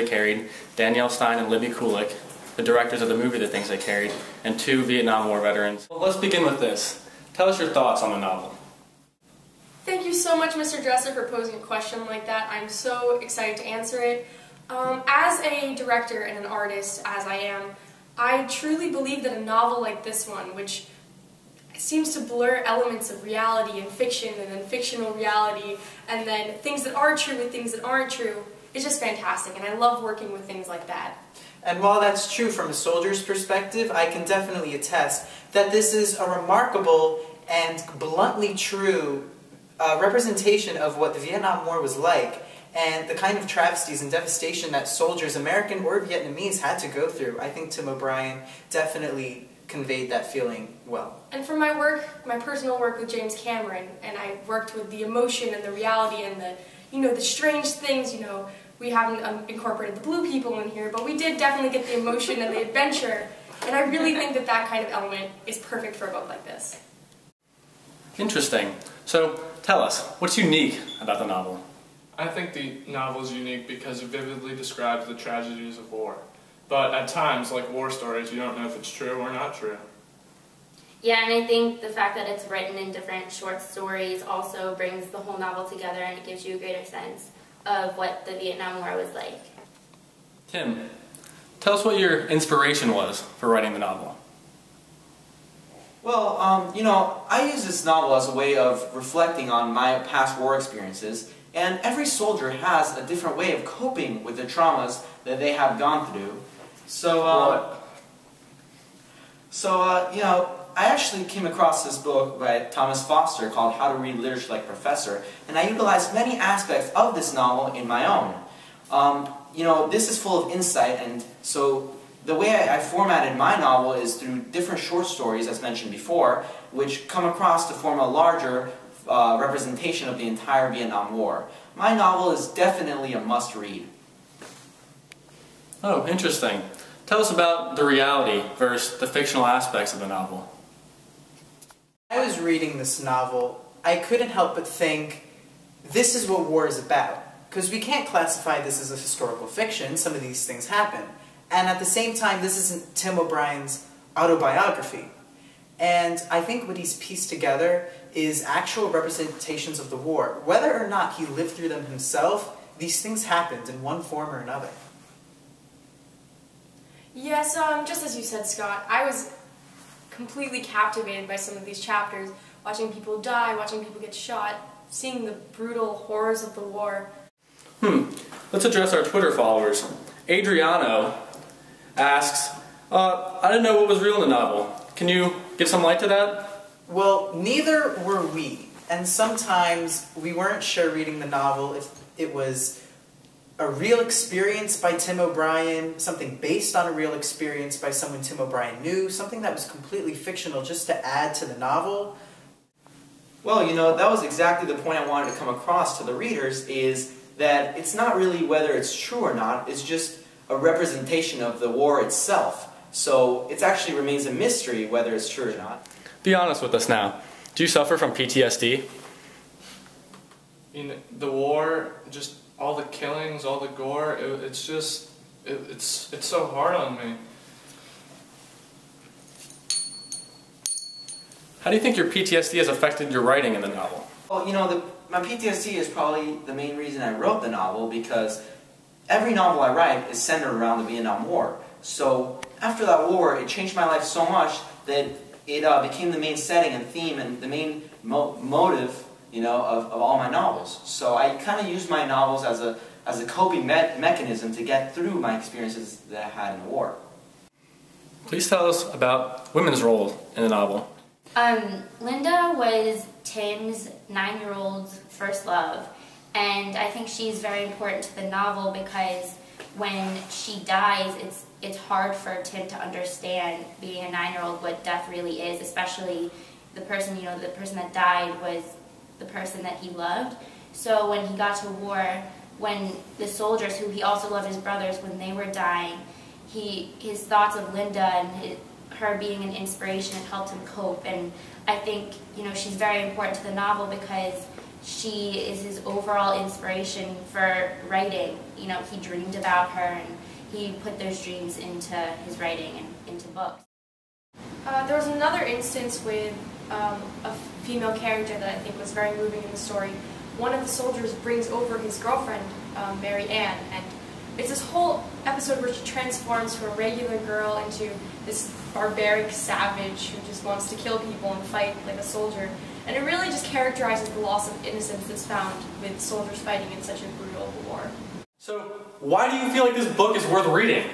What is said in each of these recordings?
They Carried, Danielle Stein and Libby Kulik, the directors of the movie The Things They Carried, and 2 Vietnam War veterans. Well, let's begin with this. Tell us your thoughts on the novel. Thank you so much, Mr. Dresser, for posing a question like that. I'm so excited to answer it. As a director and an artist, as I am, I truly believe that a novel like this one, which seems to blur elements of reality and fiction, and then fictional reality, and then things that are true with things that aren't true, is just fantastic, and I love working with things like that. And while that's true from a soldier's perspective, I can definitely attest that this is a remarkable and bluntly true representation of what the Vietnam War was like, and the kind of travesties and devastation that soldiers, American or Vietnamese, had to go through. I think Tim O'Brien definitely conveyed that feeling well. And for my work, my personal work with James Cameron, and I worked with the emotion and the reality and the strange things, we haven't incorporated the blue people in here, but we did definitely get the emotion and the adventure, and I really think that that kind of element is perfect for a book like this. Interesting. So, tell us, what's unique about the novel? I think the novel is unique because it vividly describes the tragedies of war. But at times, like war stories, you don't know if it's true or not true. Yeah, and I think the fact that it's written in different short stories also brings the whole novel together, and it gives you a greater sense of what the Vietnam War was like. Tim, tell us what your inspiration was for writing the novel. Well, I use this novel as a way of reflecting on my past war experiences, and every soldier has a different way of coping with the traumas that they have gone through. I actually came across this book by Thomas Foster called How to Read Literature Like a Professor, and I utilized many aspects of this novel in my own. This is full of insight, and so the way I formatted my novel is through different short stories, as mentioned before, which come across to form a larger representation of the entire Vietnam War. My novel is definitely a must-read. Oh, interesting. Tell us about the reality versus the fictional aspects of the novel. When I was reading this novel, I couldn't help but think, this is what war is about. Because we can't classify this as a historical fiction, some of these things happen. And at the same time, this isn't Tim O'Brien's autobiography. And I think what he's pieced together is actual representations of the war. Whether or not he lived through them himself, these things happened in one form or another. Yes, just as you said, Scott, I was completely captivated by some of these chapters, watching people die, watching people get shot, seeing the brutal horrors of the war. Let's address our Twitter followers. Adriano asks, I didn't know what was real in the novel. Can you give some light to that? Well, neither were we. And sometimes we weren't sure reading the novel if it was a real experience by Tim O'Brien, something based on a real experience by someone Tim O'Brien knew, something that was completely fictional just to add to the novel. Well, that was exactly the point I wanted to come across to the readers, is that it's not really whether it's true or not, it's just a representation of the war itself. So it actually remains a mystery whether it's true or not. Be honest with us now. Do you suffer from PTSD? The war, just all the killings, all the gore, it's so hard on me. How do you think your PTSD has affected your writing in the novel? Well, my PTSD is probably the main reason I wrote the novel, because every novel I write is centered around the Vietnam War. So after that war, it changed my life so much that it became the main setting and theme and the main motive, of all my novels. So I kind of use my novels as a coping mechanism to get through my experiences that I had in the war. Please tell us about women's role in the novel. Linda was Tim's 9-year-old's first love, and I think she's very important to the novel because when she dies, it's hard for Tim to understand, being a 9-year-old, what death really is, especially the person that died was the person that he loved. So when he got to war, when the soldiers, who he also loved his brothers, when they were dying, his thoughts of Linda and her being an inspiration, it helped him cope. And I think, she's very important to the novel because she is his overall inspiration for writing. You know, he dreamed about her and he put those dreams into his writing and into books. There was another instance with a female character that I think was very moving in the story. One of the soldiers brings over his girlfriend, Mary Ann, and it's this whole episode where she transforms from a regular girl into this barbaric savage who just wants to kill people and fight like a soldier. And it really just characterizes the loss of innocence that's found with soldiers fighting in such a brutal war. So, why do you feel like this book is worth reading?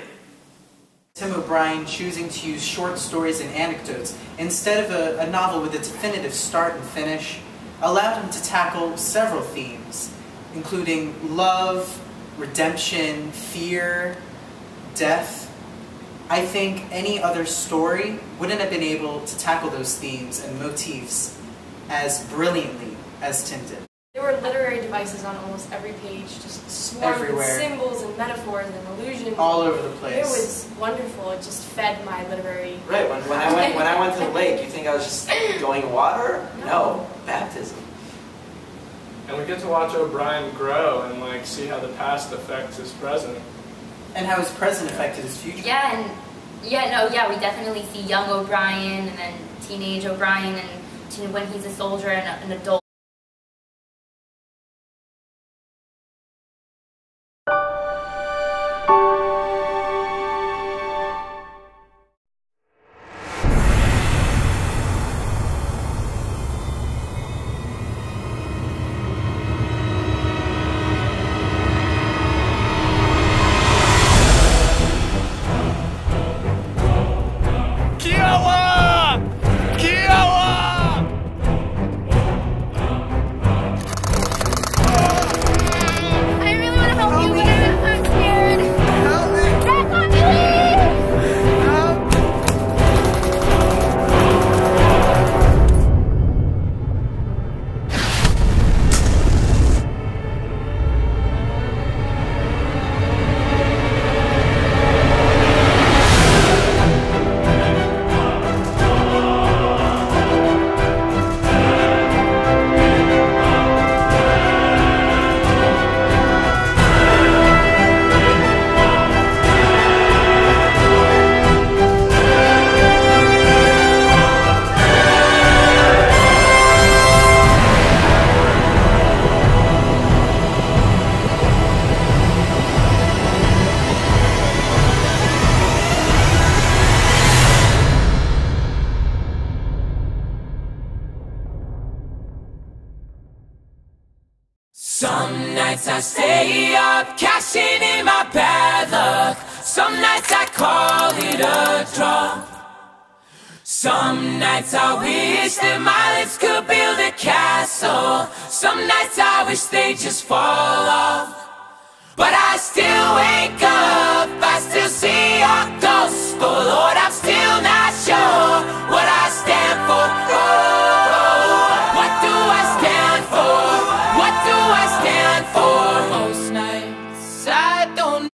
Tim O'Brien choosing to use short stories and anecdotes instead of a novel with a definitive start and finish allowed him to tackle several themes, including love, redemption, fear, death. I think any other story wouldn't have been able to tackle those themes and motifs as brilliantly as Tim did. There were literary devices on almost every page, just swarmed with symbols and metaphors and allusions. All over the place. It was wonderful. It just fed my literary... Right, when I went to the lake, you think I was just going water? No, baptism. And we get to watch O'Brien grow and like see how the past affects his present. And how his present affected his future. We definitely see young O'Brien and then teenage O'Brien and when he's a soldier and an adult. Some nights I stay up, cashing in my bad luck. Some nights I call it a draw. Some nights I wish that my lips could build a castle. Some nights I wish they'd just fall off. But I still wake up, I still see your